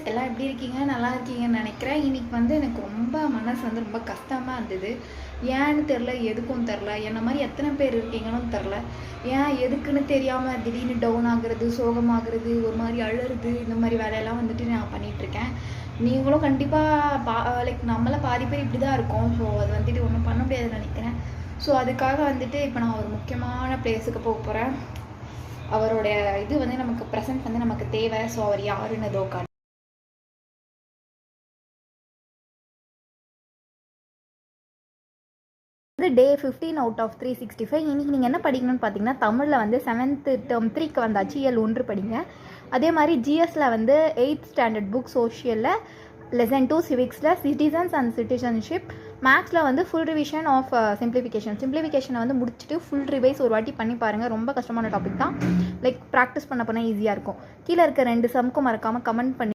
எல்லாம் எப்படி இருக்கீங்க? நல்லா இருக்கீங்கன்னு நினைக்கிறேன். இன்னைக்கு வந்து எனக்கு ரொம்ப மனசு வந்து ரொம்ப கஷ்டமாக இருந்தது. ஏன்னு தெரில, எதுக்கும் தெரில. என்ன மாதிரி எத்தனை பேர் இருக்கீங்கன்னு தெரில. ஏன் எதுக்குன்னு தெரியாமல் திடீர்னு டவுன் ஆகுறது, சோகமாகிறது, ஒரு மாதிரி அழுறது, இந்த மாதிரி வேலையெல்லாம் வந்துட்டு நான் பண்ணிகிட்ருக்கேன். நீங்களும் கண்டிப்பாக லைக் நம்மள பாதி பேர் இப்படி தான் இருக்கோம். ஸோ அது வந்துட்டு ஒன்றும் பண்ண முடியாதுன்னு நினைக்கிறேன். ஸோ அதுக்காக வந்துட்டு இப்போ நான் ஒரு முக்கியமான பிளேஸுக்கு போக போகிறேன். அவருடைய இது வந்து நமக்கு ப்ரெசன்ட் வந்து நமக்கு தேவை. ஸோ அவர் யாருன்னு தோக்காது. வந்து டே 15 அவுட் ஆஃப் 365. இன்றைக்கி நீங்கள் என்ன படிக்கணும்னு பார்த்தீங்கன்னா, தமிழில் வந்து 7th டேர்ம் 3க்கு வந்தாச்சு, இயல் 1 படிங்க. அதே மாதிரி ஜிஎஸில் வந்து 8th ஸ்டாண்டர்ட் புக், சோஷியலில் லெசன் 2 சிவிக்ஸில் சிட்டிசன்ஸ் அண்ட் சிட்டிசன்ஷிப், மேக்ஸில் வந்து ஃபுல் ரிவிஷன் ஆஃப் சிம்பிளிஃபிகேஷனை வந்து முடிச்சுட்டு ஃபுல் ரிவைஸ் ஒரு வாட்டி பண்ணி பாருங்கள். ரொம்ப கஷ்டமான டாபிக் தான். லைக் ப்ராக்டிஸ் பண்ண ஈஸியாக இருக்கும். கீழே இருக்க 2 சம்க்கும் மறக்காமல் கமெண்ட் பண்ணி